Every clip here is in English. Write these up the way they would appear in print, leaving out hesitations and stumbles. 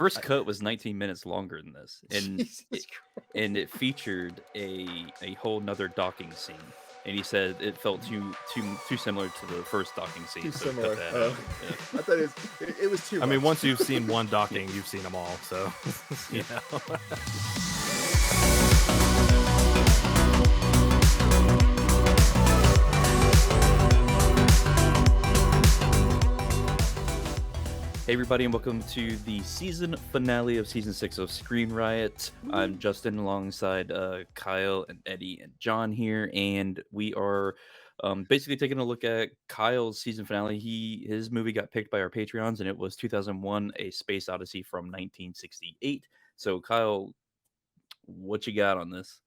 first cut was 19 minutes longer than this, Jesus Christ. and it featured a whole nother docking scene. And he said it felt too similar to the first docking scene, Too so he similar. cut that Oh, out. Yeah. I thought it was too I much. mean, once you've seen one docking, you've seen them all. So, you know. Hey everybody, and welcome to the season finale of season 6 of Screen Riot. I'm Justin alongside Kyle and Eddie and John here, and we are basically taking a look at Kyle's season finale. His movie got picked by our Patreons, and it was 2001: A Space Odyssey from 1968. So Kyle, what you got on this?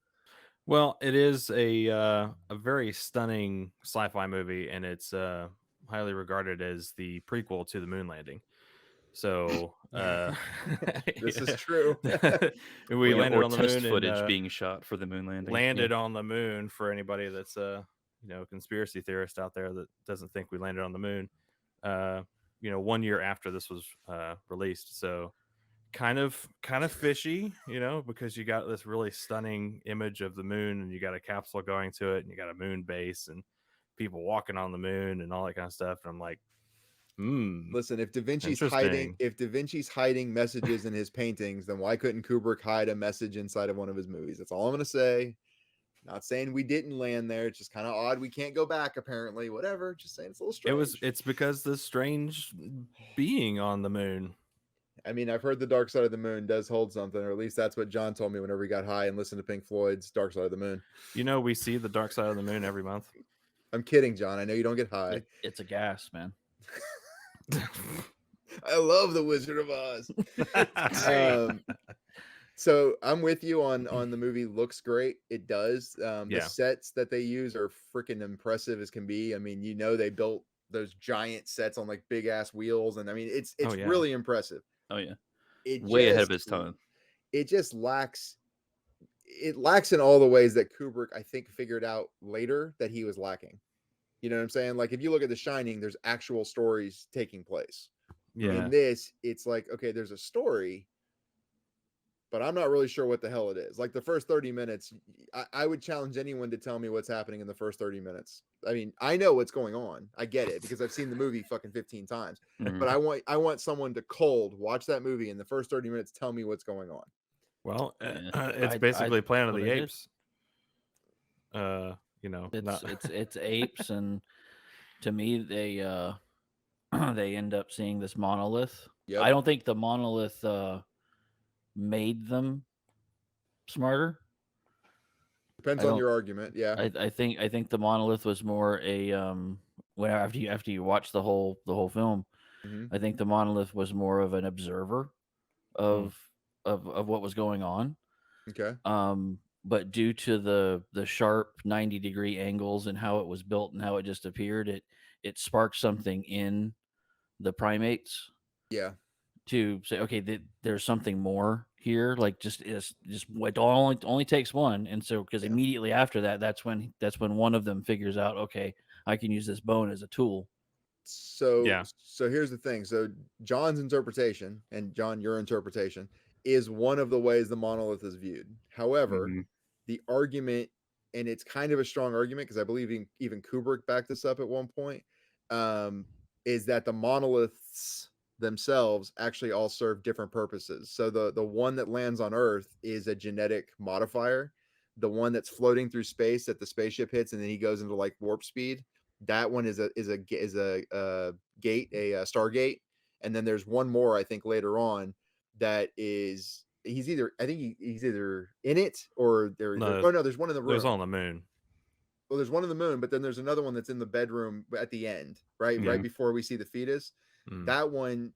Well, it is a very stunning sci-fi movie, and it's highly regarded as the prequel to the moon landing. So This is true. we landed on the test moon footage and being shot for the moon landing. landed on the moon. For anybody that's conspiracy theorist out there that doesn't think we landed on the moon, 1 year after this was released. So kind of fishy, because you got this really stunning image of the moon, and you got a capsule going to it, and you got a moon base and people walking on the moon and all that kind of stuff. And I'm like, Listen, if Da Vinci's interesting. hiding messages in his paintings, then why couldn't Kubrick hide a message inside of one of his movies? That's all I'm gonna say. Not saying we didn't land there. It's just kind of odd. We can't go back, apparently. Whatever. Just saying it's a little strange. It's because the strange being on the moon. I mean, I've heard the Dark Side of the Moon does hold something, or at least that's what John told me whenever we got high and listened to Pink Floyd's Dark Side of the Moon. We see the dark side of the moon every month. I'm kidding, John. I know you don't get high. It's a gas, man. I love the Wizard of Oz. So I'm with you on the movie. Looks great. It does. The sets that they use are freaking impressive as can be. I mean, they built those giant sets on like big ass wheels, and I mean, it's really impressive. Oh yeah, Way ahead of his time. It just lacks. It lacks in all the ways that Kubrick, I think, figured out later that he was lacking. You know what I'm saying? Like if you look at The Shining, there's actual stories taking place. Yeah. In this, it's like, okay, there's a story, but I'm not really sure what the hell it is. Like the first 30 minutes, I would challenge anyone to tell me what's happening in the first 30 minutes. I mean, I know what's going on. I get it because I've seen the movie fucking 15 times. Mhm. But I want someone to watch that movie in the first 30 minutes, tell me what's going on. Well, it's basically Planet of the Apes. It's apes, and to me they end up seeing this monolith. Yep. I don't think the monolith made them smarter. Depends on your argument. Yeah. I think the monolith was more a after you watch the whole film, I think the monolith was more of an observer of what was going on. Okay. But due to the sharp 90-degree angles and how it was built and how it just appeared, it sparked something in the primates. Yeah. To say, okay, there's something more here. Like it only takes one, and so because immediately after that, that's when one of them figures out, okay, I can use this bone as a tool. So here's the thing. So John's interpretation, and John, your interpretation, is one of the ways the monolith is viewed. However, the argument, and it's kind of a strong argument because I believe even Kubrick backed this up at one point, is that the monoliths themselves actually all serve different purposes. So the one that lands on Earth is a genetic modifier. The one that's floating through space that the spaceship hits and then he goes into like warp speed, that one is a gate, a Stargate. And then there's one more I think later on that is he's either in it or there's one in the room. There's one on the moon. Well, there's one in the moon, but then there's another one that's in the bedroom at the end, right? Yeah. Right before we see the fetus. That one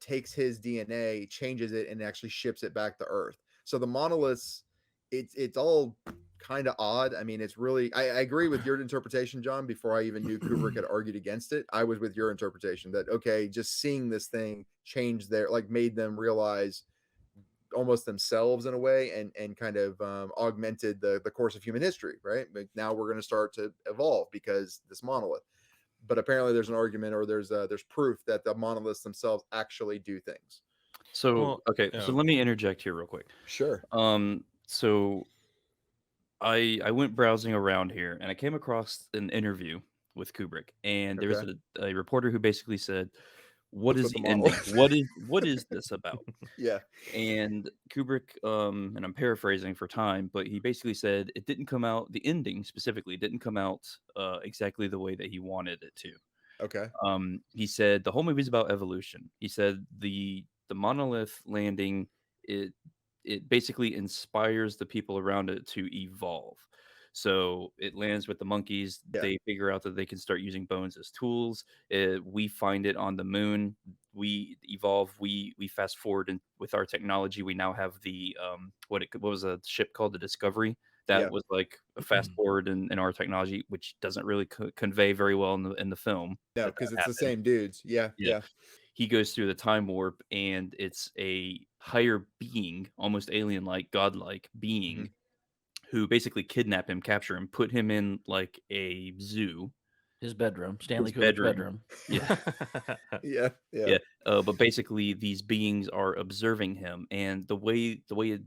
takes his DNA, changes it, and actually ships it back to Earth. So the monoliths, it's all kind of odd. I mean, it's really, I agree with your interpretation, John. Before I even knew Kubrick had argued against it, I was with your interpretation that, okay, just seeing this thing changed made them realize almost themselves in a way and kind of augmented the course of human history, right? Like now we're going to start to evolve because this monolith. But apparently there's an argument or there's proof that the monoliths themselves actually do things. So Well, okay, so let me interject here real quick. Sure. So I went browsing around here and I came across an interview with Kubrick, and there was Okay. a reporter who basically said, "What What's is with the the ending? monolith? What is this about?" Yeah. And Kubrick, and I'm paraphrasing for time, but he basically said it didn't come out. The ending specifically didn't come out exactly the way that he wanted it to. Okay. He said the whole movie's about evolution. He said the monolith landing, it it basically inspires the people around it to evolve. So it lands with the monkeys. Yeah. They figure out that they can start using bones as tools. We find it on the moon. We evolve. We fast forward, and with our technology, we now have the what was a ship called, the Discovery. That Yeah. was like a fast forward in our technology, which doesn't really convey very well in the film No, that because it's the happened. same dudes. Yeah. Yeah. Yeah. He goes through the time warp, and it's a higher being, almost alien-like, godlike Hmm. being, who basically kidnap him, capture him, put him in like a zoo, His bedroom, Stanley his Kubrick's bedroom. bedroom. Yeah, Yeah. Yeah. yeah. But basically, these beings are observing him, and the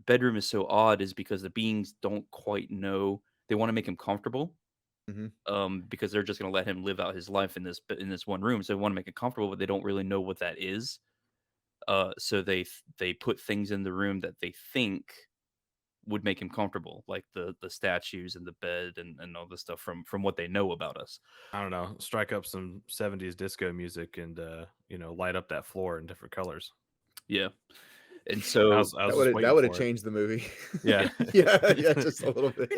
bedroom is so odd is because the beings don't quite know. They want to make him comfortable, Hmm. because they're just going to let him live out his life in this one room. So they want to make it comfortable, but they don't really know what that is. So they put things in the room that they think would make him comfortable, like the statues and the bed and all this stuff from what they know about us. I don't know, strike up some 70s disco music and light up that floor in different colors. Yeah, and I so was I was That just would waiting that would have for it. changed the movie. Yeah. Yeah. Yeah. Just a little bit.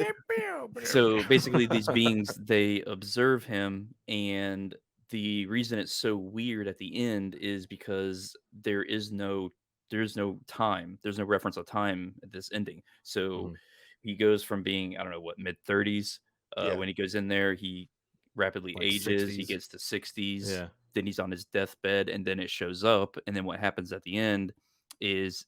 so basically these beings, they observe him, and the reason it's so weird at the end is because there's no time, there's no reference of time at this ending. So Mhm. he goes from being, I don't know what, mid 30s. Yeah. When he goes in there, he rapidly Like ages. He 60s. gets to 60s. Yeah. Then he's on his deathbed, and then it shows up. And then what happens at the end is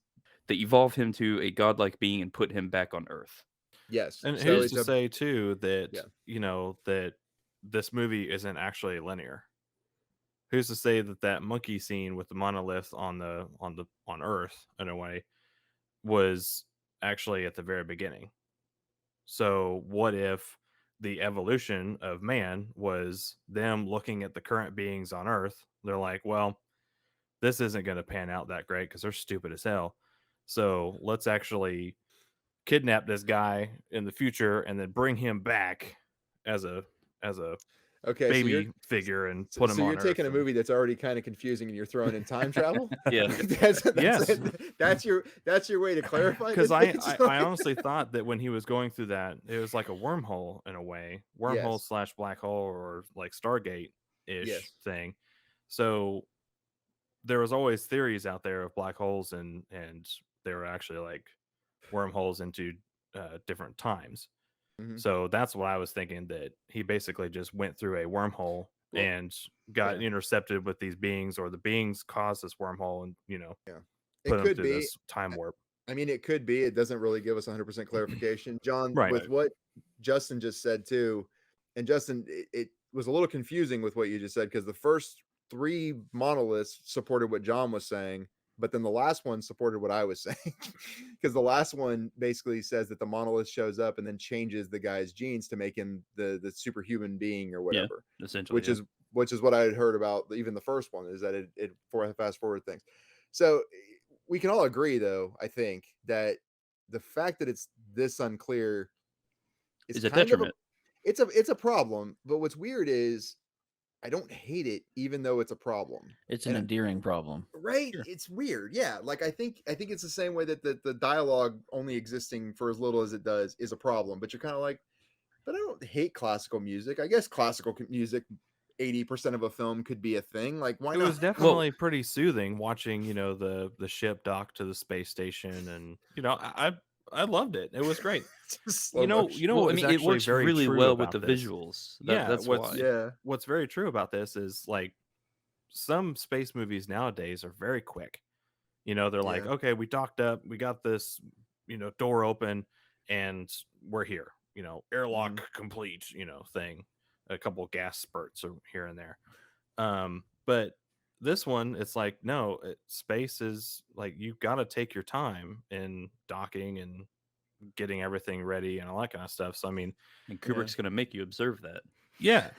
they evolve him to a godlike being and put him back on Earth. Yes. And So who's it's to a say too that, yeah. that this movie isn't actually linear? Who's to say that that monkey scene with the monolith on Earth in a way was actually at the very beginning? So what if the evolution of man was them looking at the current beings on Earth? They're like, well, this isn't going to pan out that great because they're stupid as hell. So let's actually kidnap this guy in the future and then bring him back as a Okay. So you're baby figure and so, put him so you're on taking Earth. a And movie that's already kind of confusing and you're throwing in time travel. Yeah. yes, That's your way to clarify because it. I honestly thought that when he was going through that, it was like a wormhole in a way, wormhole Yes. slash black hole or like Stargate ish Yes. thing. So there was always theories out there of black holes, and they were actually like wormholes into different times. Hmm. So that's what I was thinking, that he basically just went through a wormhole Well, and got yeah. intercepted with these beings, or the beings caused this wormhole and Yeah. put It him could through be. this time warp. I mean, it could be. It doesn't really give us 100% clarification. John, Right. with what Justin just said too, and Justin, it was a little confusing with what you just said because the first three monoliths supported what John was saying, but then the last one supported what I was saying. Because the last one basically says that the monolith shows up and then changes the guy's genes to make him the superhuman being or Yeah, whatever, essentially, which yeah. is what I had heard about even the first one, is that it for fast forward things. So we can all agree, though, I think, that the fact that it's this unclear is Is a kind of a detriment. it's a problem. But what's weird is I don't hate it, even though it's a problem. It's an And endearing problem. right, Sure. it's weird. Yeah, like I think it's the same way that the dialogue only existing for as little as it does is a problem. But you're kind of like, but I don't hate classical music. I guess classical music, 80% of a film could be a thing. Like, why It not? was Well, definitely pretty soothing watching, the ship dock to the space station, and I loved it. It was great. Just slow motion. What I is mean, it actually works very really true well with about the this? visuals. Yeah, That's why. Yeah. what's very true about this is, like, some space movies nowadays are very quick. They're like, Yeah. okay, we docked up, we got this, door open, and we're here. Airlock complete, thing. A couple gas spurts here and there. But this one, it's like, no, space is like, you've got to take your time in docking and getting everything ready and all that kind of stuff. So I mean, and Kubrick's going to make you observe that. yeah.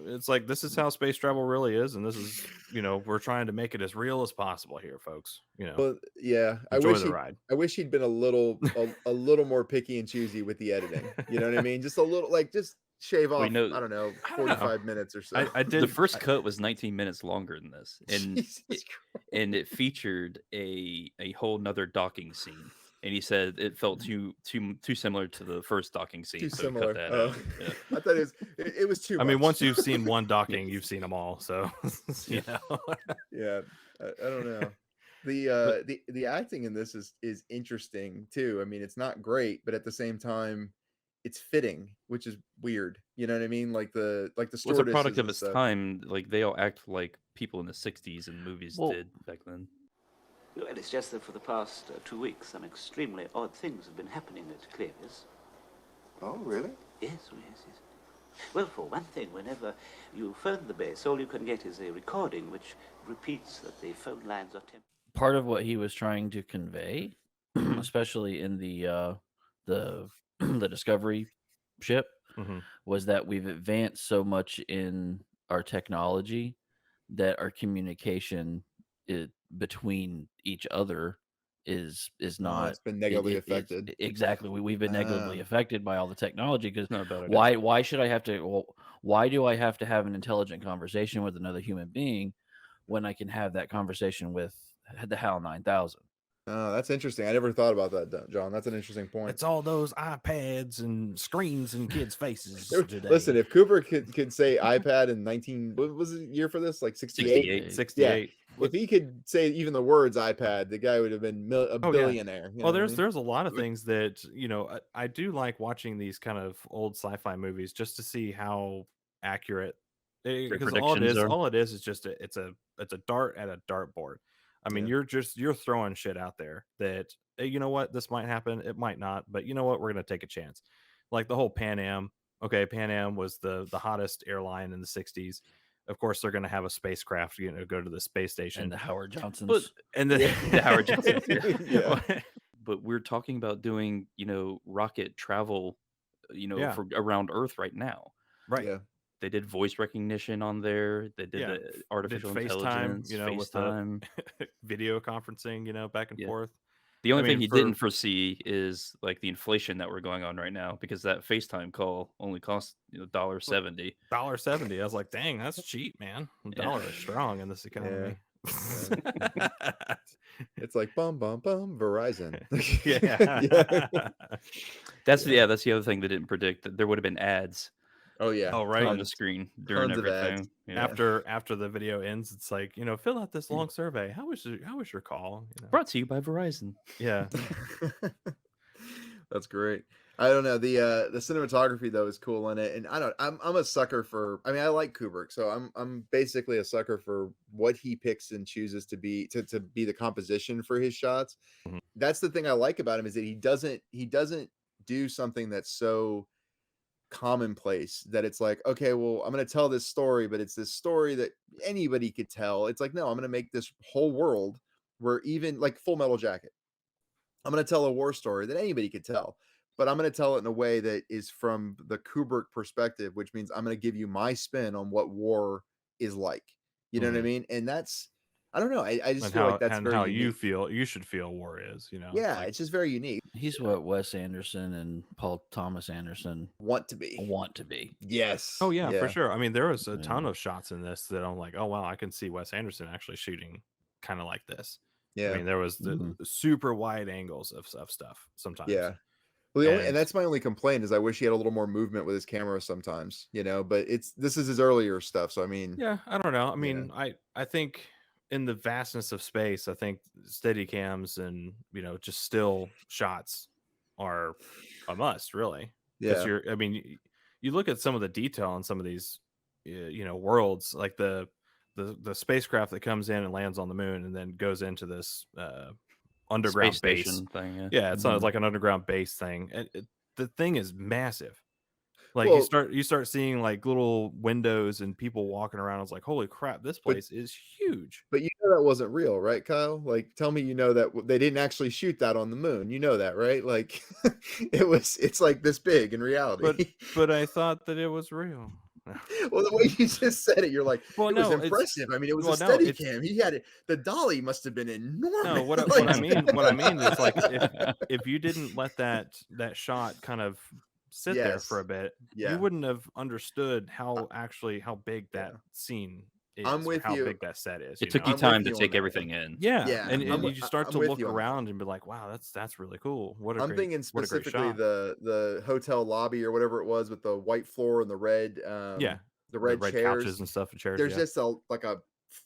It's like, this is how space travel really is, and this is, we're trying to make it as real as possible here, folks. Well, yeah, enjoy the ride. I wish he'd been a little more picky and choosy with the editing. You know what I mean? Just a little, like, just shave off. I don't know, 45 minutes or so. I did. The first cut was 19 minutes longer than this, and it featured a whole nother docking scene. And he said it felt too similar to the first docking scene. Too so similar. Cut that out. Yeah. I thought it was too much. I mean, once you've seen one docking, you've seen them all. So Yeah, I don't know. The acting in this is interesting too. I mean, it's not great, but at the same time, it's fitting, which is weird. You know what I mean? Like the It's a product of its time. Like they all act like people in the 60s and movies did back then. Well, it's just that for the past 2 weeks, some extremely odd things have been happening at Clavius. Oh, really? Yes, yes. Well, for one thing, whenever you phone the base, all you can get is a recording which repeats that the phone lines are temp. Part of what he was trying to convey, especially in the Discovery ship, was that we've advanced so much in our technology that our communication between each other is not. It's been negatively affected. Exactly, we've been negatively affected by all the technology. Because why should I have to? Well, why do I have to have an intelligent conversation with another human being when I can have that conversation with the H.A.L 9000? Oh, that's interesting. I never thought about that, John. That's an interesting point. It's all those iPads and screens in kids' faces today. Listen, if Kubrick could say iPad in what was the year for this? Like 68? 68. Yeah. If he could say even the words iPad, the guy would have been a billionaire. Well, there's a lot of things that, I do like watching these kind of old sci-fi movies just to see how accurate, because all it is just it's a dart at a dartboard. I mean, you're throwing shit out there that, hey, you know what, this might happen, it might not, but you know what, we're gonna take a chance. Like the whole Pan Am. Okay, Pan Am was the hottest airline in the 60s. Of course, they're gonna have a spacecraft, go to the space station. And the Howard Johnsons. The Howard Johnsons. Yeah. But we're talking about doing, rocket travel, for around Earth right now. Right. Yeah. They did voice recognition on there. They did the artificial intelligence, FaceTime, with the video conferencing, back and forth. The only thing he didn't foresee is like the inflation that we're going on right now, because that FaceTime call only costs $1.70. $1.70. I was like, dang, that's cheap, man. $1 is strong in this economy. Yeah. It's like bum bum bum Verizon. That's the other thing they didn't predict, that there would have been ads. Oh yeah. Oh right. On the screen during everything. Yeah. After the video ends, it's like, fill out this long survey. How was your call? Brought to you by Verizon. Yeah. That's great. I don't know. The cinematography though is cool in it, and I'm a sucker for. I mean, I like Kubrick, so I'm basically a sucker for what he picks and chooses to be the composition for his shots. Mm-hmm. That's the thing I like about him, is that he doesn't do something that's so commonplace that it's like, okay, well, I'm going to tell this story, but it's this story that anybody could tell. It's like, no, I'm going to make this whole world where, even like Full Metal Jacket, I'm going to tell a war story that anybody could tell, but I'm going to tell it in a way that is from the Kubrick perspective, which means I'm going to give you my spin on what war is like. You know what I mean? And that's, I don't know. I just feel like that's very how unique. you should feel war is, Yeah, it's just very unique. He's what Wes Anderson and Paul Thomas Anderson want to be. Yes. Oh yeah, for sure. I mean, there was a ton of shots in this that I'm like, oh wow, I can see Wes Anderson actually shooting kind of like this. Yeah. I mean, there was the super wide angles of stuff sometimes. Yeah. Well, and that's my only complaint, is I wish he had a little more movement with his camera sometimes, but this is his earlier stuff. So, I mean, yeah, I don't know. I mean, I think in the vastness of space, I think steady cams and, just still shots are a must, really. Yeah. You look at some of the detail on some of these, worlds, like the the spacecraft that comes in and lands on the moon and then goes into this underground Space base station thing. Yeah. Yeah, it's like an underground base thing. And the thing is massive. Like Well, you start seeing like little windows and people walking around. I was like, holy crap, this place is huge. But you know that wasn't real, right, Kyle? Like, tell me you know that they didn't actually shoot that on the moon. You know that, right? Like, it's like this big in reality. But I thought that it was real. Well, the way you just said it, you're like, Well, it was no, it's- impressive. I mean, it was well, a no, steady it's- cam. He had it. The dolly must have been enormous. No, what Like- I mean is like if you didn't let that shot kind of sit there for a bit, Yeah. you wouldn't have understood how big that scene is. I'm with how you. big that set is. It took know? you I'm time with to you on take that everything one. in. Yeah, and I'm you start I'm to with look you on that. around and be like, wow, that's really cool. I'm thinking what a great specifically shot. the hotel lobby or whatever it was with the white floor and the red the red chairs couches and stuff and chairs. There's just a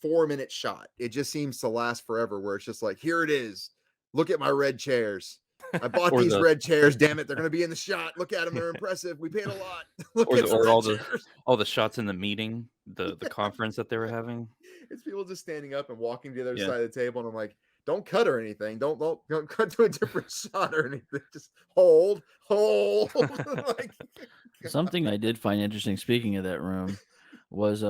4-minute shot. It just seems to last forever where it's just like, here it is. Look at my red chairs. I bought Or these the- red chairs. Damn it, they're going to be in the shot. Look at them. They're impressive. We paid a lot. Look Or, at the, some or red all the chairs. all the shots in the meeting, the conference that they were having. It's people just standing up and walking to the other Yeah. side of the table, and I'm like, don't cut or anything. Don't cut to a different shot or anything. Just hold. Like, Something I did find interesting, speaking of that room, was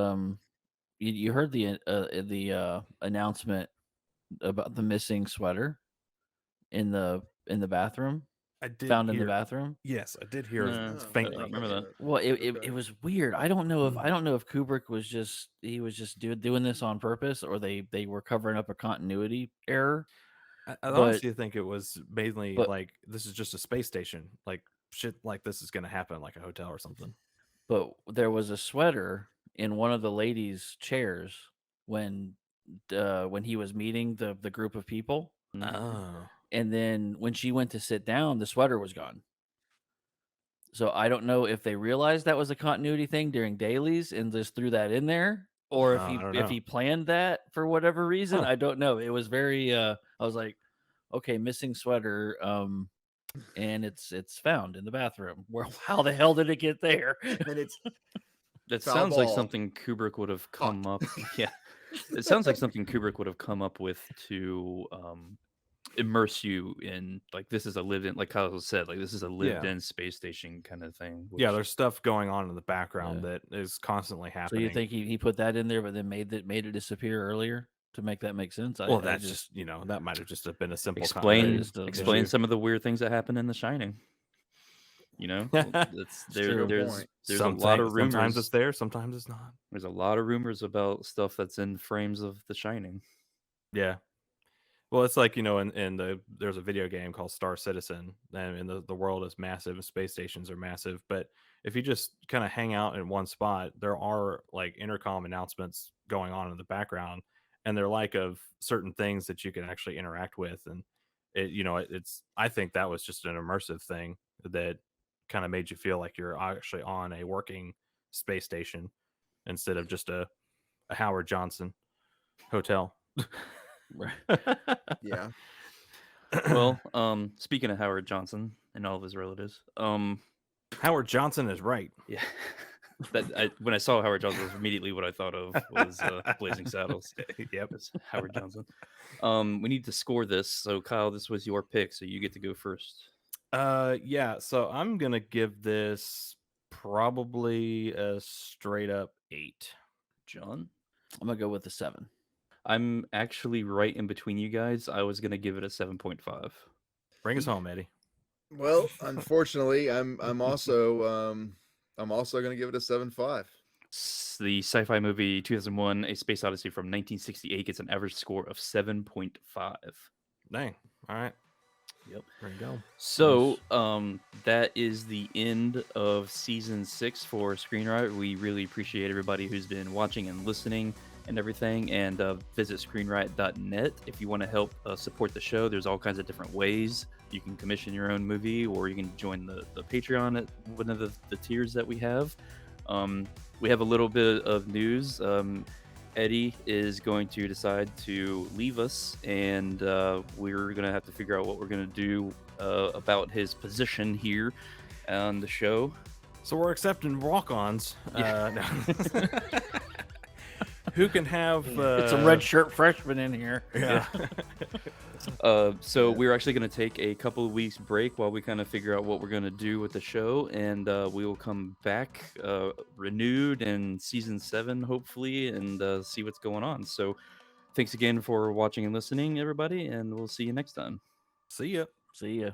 you heard the announcement about the missing sweater in the bathroom, I did found in hear, the bathroom. Yes, I did hear No, it I faintly. don't remember that. Well, it Okay. was weird. I don't know if Kubrick was just doing this on purpose, or they were covering up a continuity error. I But- honestly think it was mainly but- like this is just a space station. Like shit like this is gonna happen like a hotel or something. But there was a sweater in one of the ladies' chairs when he was meeting the group of people, Oh. and then when she went to sit down, the sweater was gone. So I don't know if they realized that was a continuity thing during dailies and just threw that in there, or I don't if know. he planned that for whatever reason. Huh. I don't know. It was very I was like, okay, missing sweater, and it's found in the bathroom. Well, how the hell did it get there? and it's That Foul sounds like ball. something Kubrick would have come Caught. up. Yeah, it sounds like something Kubrick would have come up with to immerse you in, like, this is a lived-in, like Kyle said, like this is a lived-in space station kind of thing. Yeah, which- there's stuff going on in the background Yeah. that is constantly So happening. you think he put that in there, but then made it disappear earlier to make that make sense? well, I that's just that might have just have been a simple explain continuity just a- explain issue. some of the weird things that happen in The Shining. You know, it's true. there's a Some lot things- of rumors. Sometimes it's there, sometimes it's not. There's a lot of rumors about stuff that's in frames of The Shining. Yeah. Well, it's like, there's a video game called Star Citizen, and the world is massive and space stations are massive. But if you just kind of hang out in one spot, there are like intercom announcements going on in the background, and they're like of certain things that you can actually interact with. And I think that was just an immersive thing that kind of made you feel like you're actually on a working space station instead of just a Howard Johnson hotel. yeah. Well, speaking of Howard Johnson and all of his relatives, Howard Johnson is right. yeah, when I saw Howard Johnson, that's immediately what I thought of was Blazing Saddles. Yep. It's Howard Johnson. We need to score this. So Kyle, this was your pick, so you get to go first. Yeah, so I'm gonna give this probably a straight up 8. John? I'm gonna go with the 7. I'm actually right in between you guys. I was gonna give it a 7.5. Bring us home, Eddie. Well, unfortunately, I'm also going to give it a 7.5. The sci-fi movie 2001: A Space Odyssey from 1968 gets an average score of 7.5. Dang. All right. Yep. There you go. So, that is the end of season 6 for Screen Riot. We really appreciate everybody who's been watching and listening and everything. And visit screenriot.net if you want to help support the show. There's all kinds of different ways. You can commission your own movie, or you can join the Patreon at one of the tiers that we have. We have a little bit of news. Eddie is going to decide to leave us, and we're going to have to figure out what we're going to do about his position here on the show. So we're accepting walk-ons. Yeah. No. Who can have It's a red shirt freshman in here. Yeah. So we're actually going to take a couple of weeks break while we kind of figure out what we're going to do with the show, and we will come back renewed in season 7, hopefully, and see what's going on. So thanks again for watching and listening, everybody, and we'll see you next time. See ya. See ya.